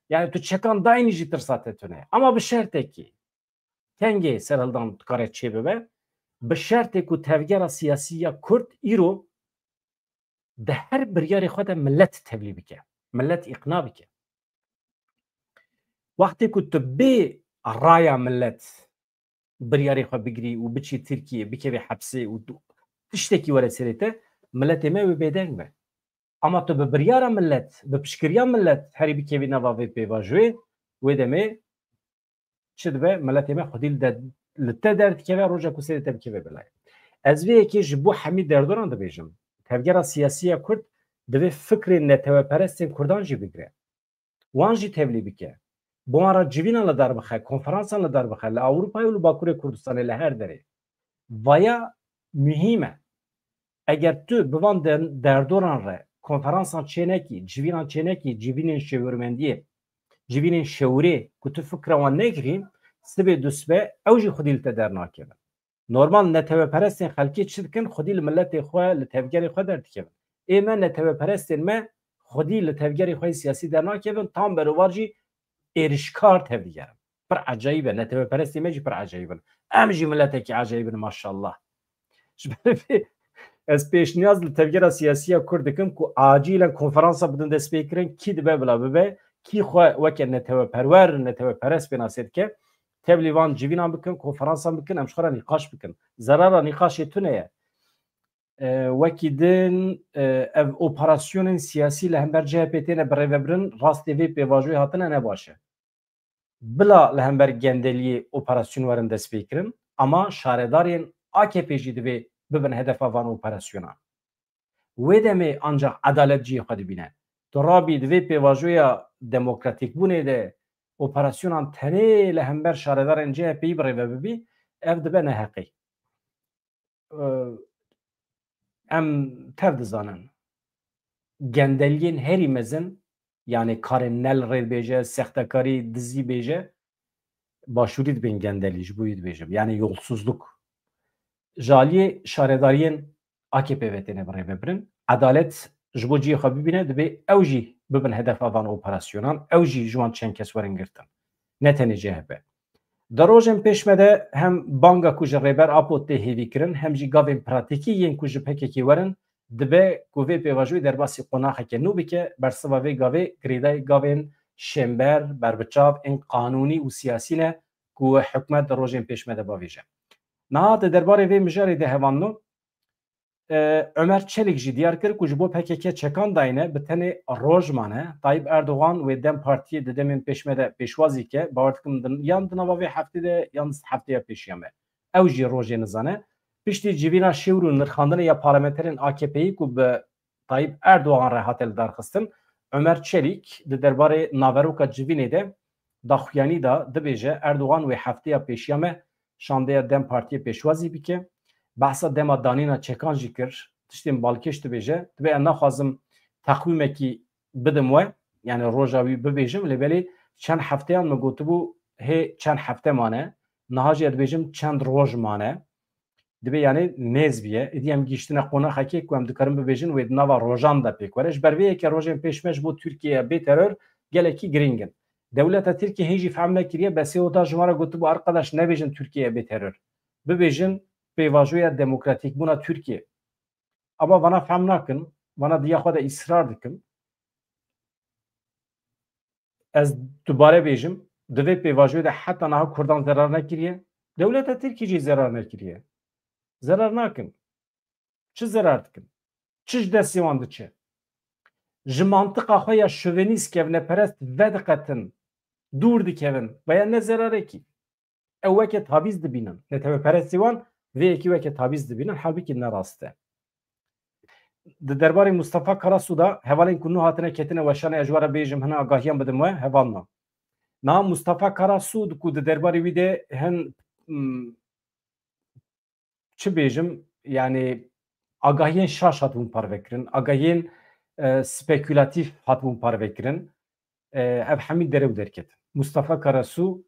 Yani tu çekan daînî jî tirsa te tune ye. Ama bi şertekî kengê serhildan dikare çê bibe bi şertê ku tevgera siyasî ya Kurd îro di her biryarê xwe de millet tevlî bike. Millet iqna bike. Wextê ku tu bê raya millet biryarê xwe bigirî û biçî Tirkiye bikevî hepsê û tiştekî were serê te milletê me wê bêdeng be. Ama tu bi biryara millet, bi piştgiriya millet herî bikevî nava vê pêvajiyê wê demê çi dibe milletê me xwedî li te derdikeve roja ku serê te bikeve belayê. Ez vê yekê ji bo hemî derdoran dibêjim. Tevgera siyasî ya Kurd divê fikrên netewperestên Kurdan jî bigire. Wan jî tevlî bike. Bi wan re civînan li derbixe, konferansan li derbixe, li Ewropayê û li Bakurê Kurdistanê li her derê. Vaya mühîm e. Eger tu bi van derdoran re konferansan çênekî, civînan çênekî, civînên şêwirmendiyê, civînên şewrê ku tu fikra wan nekirî, sibê du sibe ew jî xwedî li te dernakevin. Normal netewperestên xelkê çi dikin? Xwedî li milletê xwe, li tevgerê xwe derdikevin. Ê me netewperestên me xwedî li tevgerê xwe siyasî dernakevin, tam berûvar jî êrişkar tevdigerin. Pir ecayîb e. Netewperestê me jî pir ecayîb in. Em jî milletekî ecayîb in maşallah. Ji ber vê ez pêşniyaz li tevgera siyasî ya Kurd dikim ku acîlen konferansa bidin destpêkirin kî dibe bila bibe, kî xwe weke netewperwer, netewperest pê nasê dike, tevlî van civînan bikin, konferansan bikin, em ji xwe re nîqaş bikin. Zerara nîqaşê tune ye. Wekî din ev operasyonên siyasî li hember CHP têne birêvebirin, rastê vê pêvajoyê hatine ne baş e. Bila li hember gendeliyê operasyon werin destpêkirin, ama şaredarên AKP jî divê bibin hedefa van operasyona. Wê demê ancak edalet cihê xwe dibîne. Tu rabî di vê pêvajoya demokratîkbûnê de operasyonan tenê li hember şaredarên CHP'yî birêve bibî, ev dibe neheqî. Em tev dizanin gendeliyên herî mezin yani karên nel rê bêje, sextekarî dizî bêje başûrî dibin gendelî ji bo wî dibêjim. Yani yolsuzluk. Ji aliyê şaredariyên AKP ve têne birêve birin. Edalet ji bo cihê xwe bibîne dibe ew jî bibin hedefa van operasyonan, ew jî ji wan çend kes werin girtin. Ne tenê CHP. Di rojên pêş me de hem banga ku ji rêber Apod tê hêvî kirin, hem jî gavên pratikî yên ku ji PKK werin, dibe ku vê pêvajoyê derbasî qonaxeke nû bike, bersiva vê gavê girêdayê gavên şember, berbiçav, ên qanûnî û siyasî ne ku hikûmet di rojên pêş me de bavêje. Niha di derbarê vê mijarê de hevanno, Ömer Çelik jî diyar kir ku ji bo PKK çekan dayine bi tenê roj mane, Tayyip Erdoğan wê Dem Partiyê di demên pêş me de pêşwazî ke, bawer dikim yan di nava vê heftê de yan hefteya pêşiya me. Ew jî rojê nizane. piştî civîna şêwr û nirxandinê ya parlamenterên AKP'yî ku bi Tayyip Erdoğan re hate li darxistin, Ömer Çelik di derbarê naveroka civînê de daxuyanî da dibêje Erdoğan wê hefteya pêşiya me şandeya Dem Partiyê pêşwazî bike. Behsa dema danîna çekan jî kir. Tiştên balkêş dibêje. Dibe em naxwazim teqwîmekî bidim we, yani roja wî bibêjim, lêbelê çend hefteyan me gotibû hê çend hefte mane, niha jî dibêjim çend roj mane. Dibe yani nêz biye. Êdî em gîştine qonaxekê ku em dikarin bibêjin wê di nava rojan da pêk were. Ji ber vê yekê rojên pêşmeş bo Tirkiyeya bê terör gelekî giring in. Dewleta Tirkiye hê jî fehm nekiriye besêwota ji wan re gotibû arkadaş nebêjin Tirkiyeya bê terör. Bibêjin pêvajoya demokratîk bûna Tirkiye. Ama vana fehm nakin, vana diya xwe de îsrar dikim. Ez dubare bêjim, di vê pêvajoyê de heta niha Kurdan zerar nekiriye. Dewleta Tirkiye jî zerar nekiriye. Zerar nakin. Çi zerar dikin? Çi ji destê wan diçe? Ji mantıqa xwe ya şövenîst kevneperest vediqetin, dûr dikevin veya ne zerarekî. Ew weke tabîz dibînin. Netewperestî wan vê yekî weke tabîz dibînin, halbîkî ne rast e. Di derbarê Mustafa Karasu da hevalên ku nû hatine ketine weşanê ez ji were bêjim hina agahiyan bidim we hevalna. Na Mustafa Karasu ku di derbarê wî de hin çi bêjim yani agahiyên şaş hatibûn parvekirin, agahiyên spekülatîf hatibûn parvekirin. Ev hemî derew derket. Mustafa Karasu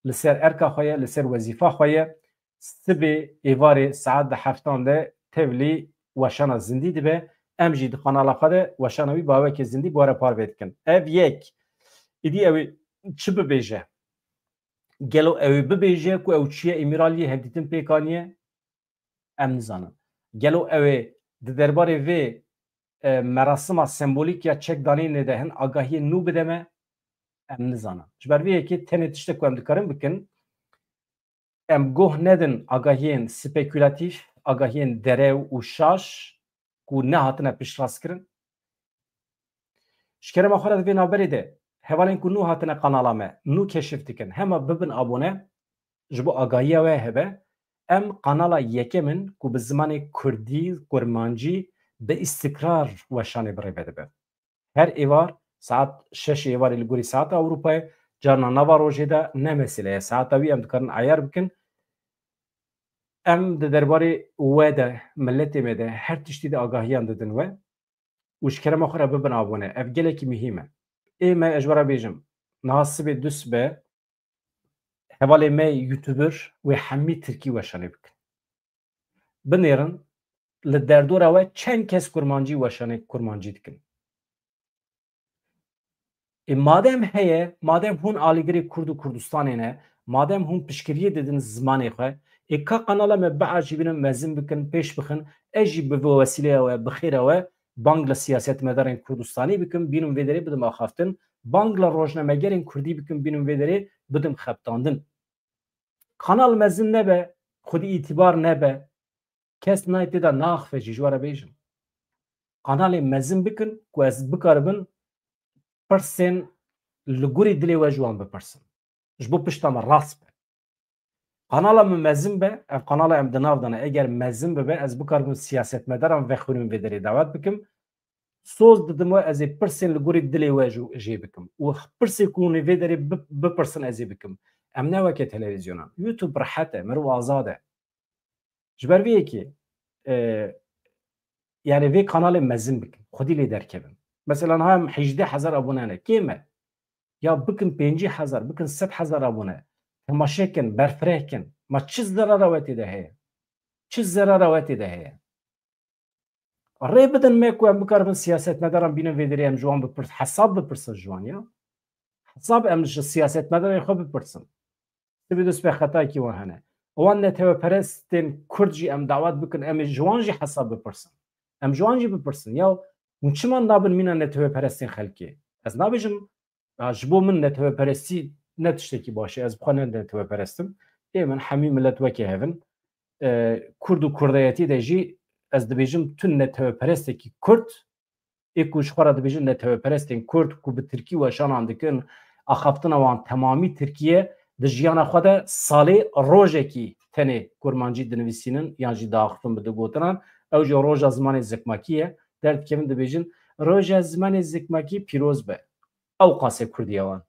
li ser erka xwe ye, li ser wezîfa xwe ye, sibê êvarê saet di heftan de tevlî weşana zindî dibe. Em jî di kanala xwe de weşana wî bawekê zindî bi were parve dikin. Ev yek. Îdî ew çi bibêje? Gelo ew bibêje ku ew çiye Emiraliyê hevdîtin pêk aniye? Em nizanin. Gelo ew di derbarê vê merasima sembolîk ya çekdanînê de hin agahiyê nû bide me? Em nizanin. Ji ber vê yekê tenê tiştek ku em dikarin bikin, em goh nedin agahiyên spekülatîf, agahiyên derew û şaş ku nehatine piştrast-kirin. Ji kerema xwe re di vê navberê de hevalên ku nû hatine kanala me, nû keşif dikin, hema bibin abone ji bo agahiya we hebe. Em kanala yekemin ku bi zimanê Kurdî, Kurmancî bi istikrar weşanê birêve dibe. Her êvar saet 6 êvarê li gorî saeta Ewropayê, carna nava rojê de ne mesele ye. Saeta wî em dikarin ayar bikin. Em di derbarê we de milletê me de her tiştî de agahiyan didin we û ji kerema xwe re bibin abone. Ev gelekî mühîm e. Ê me ez ji were bêjim niha sibê du sibe hevalê me YouTuber wê hemî Tirkî weşanê bikin. Binêrin li derdora we çend kes kurmancî weşanê kurmancî dikin. Madem heye, madem hûn alîgirê Kurd û Kurdistanê ne, madem hûn piştgiriyê didin zimanê xwe, ka kanala me biacîbînin mezin bikin, pêş bixin, ez jî bi vê wesilêya we, bi xêra we bang li siyasetmedarên Kurdistanî bikim, bînim vê derê bidim axaftin, bang li rojnamegerên Kurdî bikim, bînim vê derê bidim xebtandin. Kanal mezin nebe, xwedî îtîbar nebe, kes nayê tê de naxife jî ji were bêjim. Kanalê mezin bikin ku ez bikaribin pirsên li gorî dilê we ji wan bipirsin. Ji bo pişta me rast be. Kanala min mezin be, ev kanala em di nav dane, eger mezin bibe ez bikaribim siyasetmedaran vexwînin vê derê dawet bikim. Soz didim we ez ê pirsên li gorî dilê we jê bikim. û pirsê ku hûn ê vê derê bipirsin ez ê bikim. Em ne weke televîzyonan. YouTube rehet e, mirov azad e. Ji ber vê yekê yani vê kanalê mezin bikin. Xwedî lê derkevin. Mesela niha em 18,000 abone ne. Kê me? Ya bikin 50,000, bikin 100,000 abone. Temaşekin, berfirehkin. Ma çi zerara we tê de heye? Çi zerara we tê de heye? Rê bidin me ku em bikaribin siyasetmedaran bînin vê derê em ji wan bipirsin. Hesab bipirsin ji wan ya. Hesab em ji siyasetmedarên xwe bipirsin. Sibê du sibê xetayekî wan hene. Wan netewperestên Kurd jî em dawet bikin, em ê ji wan jî hesab bipirsin. Em ji wan jî bipirsin. Ya hûn çiman nabin mîna netewperestên xelkê? Ez nabêjim ji bo min netewperestî ne tiştekî baş e. Ez bixwe ne netewperestim. Ê min hemî millet wekê hevin. Kurd û Kurdayetî de jî ez dibêjim tu netewperestekî Kurd ê ku ji xwe re dibêjin netewperestên Kurd ku bi Tirkî weşanan dikin, axaftina wan temamî Tirkiye Di jiyana xwe de salê rojekî tenê kurmancî dinivîsînin yan jî daxistin bi digotinan ew jî roja zimanê zikmakî ye. Derdikevin dibêjin roja zimanê zikmakî pîroz be. Ew qasê Kurdiya wan.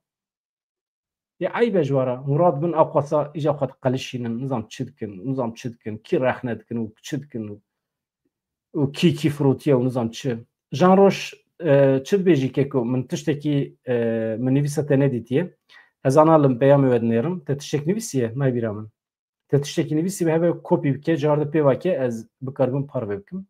Ya eybe ji wara murad bin ew qasa îja xwe diqelişînin nizam çi dikin, nizam çi dikin, kî rexne dikin û çi dikin û kî firotiye û nizam çi. Jan Roj çi dibêjî keko min tiştekî min nivîsa te nedîtiye. Ez analim peyamê we dinêrim. Te tiştek nivîsiye naybîra min. Te tiştekî nivîsî ve heve kopî bike carde pêvake ez bikaribim parve bikim.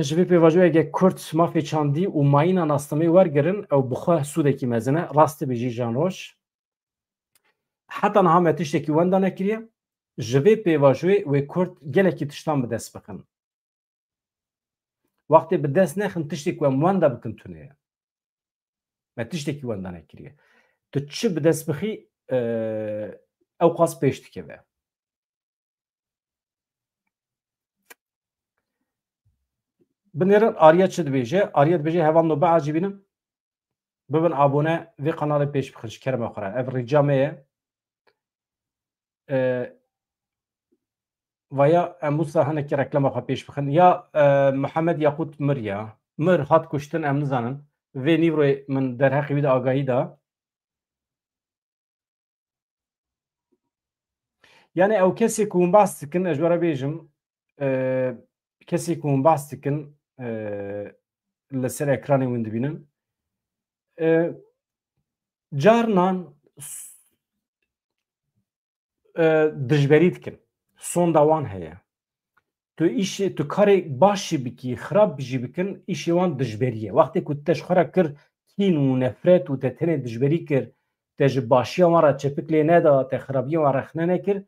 Ji vê pêvajoyeke Kurd mafê çandî û mayîna nastemê wergirin ew bi xwe sûdekî mezin e. Rast dibêjî Jan Roj. Heta niha me tiştekî wenda nekiriye. Ji vê pêvajoyê wê Kurd gelekî tiştan bi dest bixin. Wextê bi dest nexin tiştekî em wenda bikin tune ye. Me tiştekî wenda nekiriye. Tu çi bi dest bixî ew qas pêş dikeve. Binêrin Arya çi dibêje? Arya dibêje hevan no beacî bînin bibin abone vê kanalê pêş bixin ji kerema xwe re. Ev rîca me ye. Vaya em wisa hinekî reklama xwe pêş bixin. Ya Mihemed Yaqût mir ya. Mir hat kuştin em nizanin. Vê nîvrê min derheqî wî de agahî da. Yani ew kesê ku hûn behs dikin ez ji we re bêjim kesê ku hûn behs dikin li ser ekranê hûn dibînin carinan dijberî dikin. Sonda wan heye. Tu îşê tu karê baş jî bikî, xirab jî bikin îşê wan dijberî ye. Wextê ku te ji xwe re kir kîn û nefret û te tenê dijberî kir, te ji başiya wan re çepik lê neda, te xirabiya wan rexne nekir,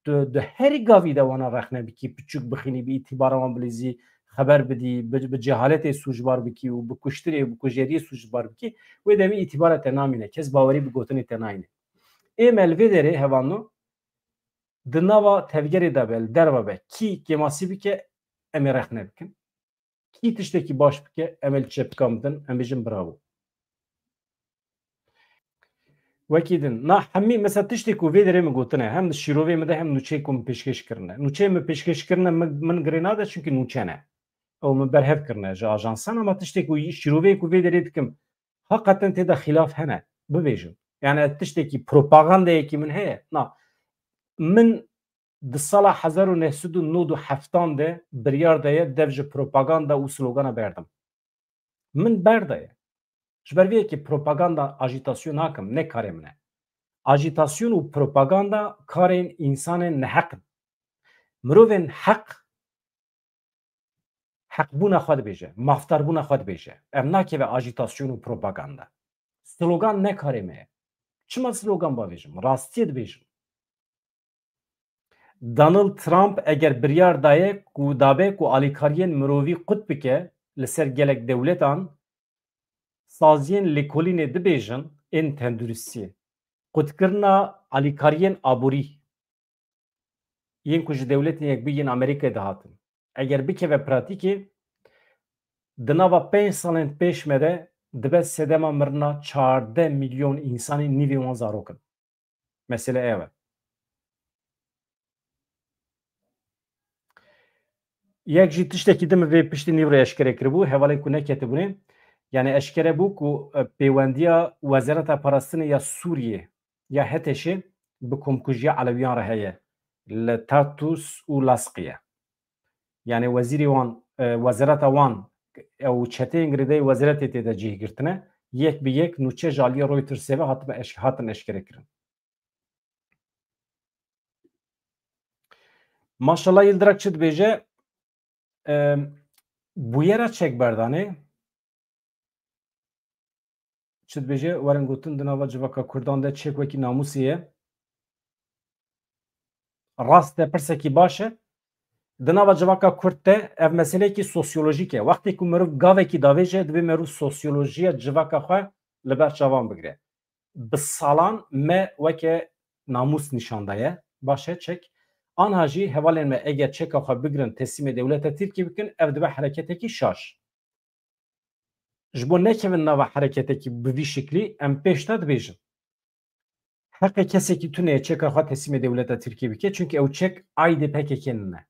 tu di herî gavî de wana rexne bikî, piçûk bixînî, bi îtîbara wan bilîzî, xeber bidî, bi cehaletê sûcbar bikî û bi kuştirê bi kujeriyê sûcbar bikî, wê demê îtîbara te namîne. Kes bawerî bi gotinê te nayîne. Êm li vê derê hevano di nava tevgerê de be, li derve be, kî kemasî bike em ê rexne bikin. Kî tiştekî baş bike em ê li çepikan bidin, em bêjin bravo. Wekî din, na hemî mesela tiştê ku vê derê min gotine, hem di şîrovê min de hem nûçeyê ku min pêşkêş kirine. Nûçeyê min pêşkêş kirine min girê nade çünkü nûçe ne. Ew min berhev kirine ji ajansan ama tiştê ku şîroveyê ku vê derê dikim heqeten têde xilaf hene bibêjin. Yani tiştekî propagandayekî min heye. Na min di sala 1997 de biryar daye dev ji propaganda û slogana berdim. Min berdaye. Ji ber vê yekê propaganda ajitasyon nakim, ne karê min e. Ajitasyon û propaganda karên însanên neheqin. Mirovên heq heqbûna xwe dibêje, maftarbûna xwe dibêje. Ev nakeve ajitasyon û propaganda. Slogan ne karê me ye. Çima slogan bavêjim? Rastiye dibêjim. Donald Trump eger biryar daye ku dabe ku alîkariyên mirovî qut bike li ser gelek dewletan saziyên lêkolînê dibêjin ên tenduristiyê. Qutkirina alîkariyên aborî yên ku ji dewletên yekbû yên Amerîkayê de hatin. Eger bikeve pratîkê di nava 5 salên pêş me de dibe sedema mirina 14 milyon însanê nîvê wan zarok in. Mesele ev e. Yek jî tiştekî din vê piştî nîvrê eşkere kiribû, hevalên ku neketibûne. Yani eşkere bû ku pêwendiya Wezareta Parastinê ya Sûriyê ya Heteşê bi komkujiya Elewiyan re heye li Tartus û Laskiye. Yani wezîrê wan wezareta wan ew çeteyên girêdayî wezaretê têde cihgirtine yek bi yek nûçe ji aliya Reutersê ve hatin eşkere kirin. Maşallah Yildirak çi dibêje bûyera çekberdanê çi dibêje werin gotin di nava civaka Kurdan de çêk wekî namûsî ye. Rast e pirsekî baş e. Di nava civaka Kurd de ev meselekî sosyolojîk e. Wextê ku mirov gavekî davêje divê mirov sosyolojiya civaka xwe li ber çavan bigire. Bi salan me weke namûs nîşan daye. Baş e çek. Anha jî hevalên me eger çeka xwe bigirin teslîmê dewleta Tirkiye bikin ev dibe hereketekî şaş. Ji bo nekevin nava hereketekî bi vî şeklî em pêş te dibêjin. Heqê kesekî tune çeka xwe teslimê dewleta Tirkiye bike çünkü ew çek aydê PKK'nın ne.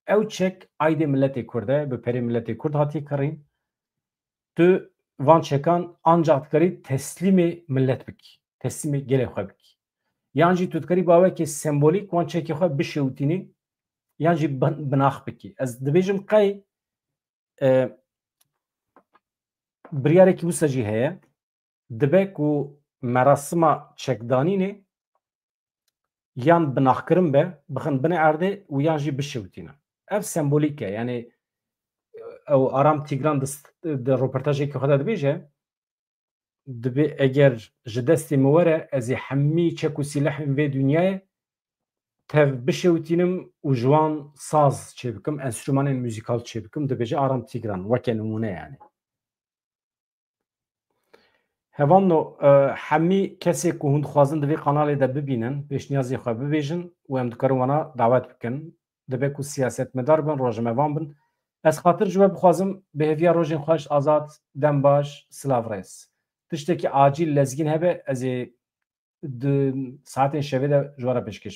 Ew çek aydê milletê Kurd e, bi perê milletê Kurd hatiye kirîn. Tu van çekan ancak dikarî teslimê millet bikî, teslimê gelê xwe bikî. Yan jî tu dikarî bawekî sembolîk wan çekê xwe bişewitînî yan jî binax bikî. Ez dibêjim qey biryarekî wisa jî heye, dibe ku merasima çekdanînê yan binaxkirin be, bixin binê erdê û yan jî bişewitîne. Ev sembolîk e, yani ew Aram Tigran di rûportajekî xwe de dibêje, dibe eger ji destê min were ez ê hemî çek û sîlehên vê dunyayê tev bişewitînim û ji wan saz çê bikim, enstrûmanên mûzîkal çê bikim, dibêje Aram Tigran weke nimûne yani. Hevano hemî kesê ku hûn dixwazin di vê kanalê de bibînin, pêşniyazê xwe bibêjin û em dikarin wana dawet bikin. Dibe ku siyasetmedar bin, rojnamevan bin. Ez xatir ji we bixwazim bihêviya rojên xweş, azad, dem baş, silav rêz. Tiştekî acîl lezgîn hebe ez ê di saetên şevê de ji we re pêşkêş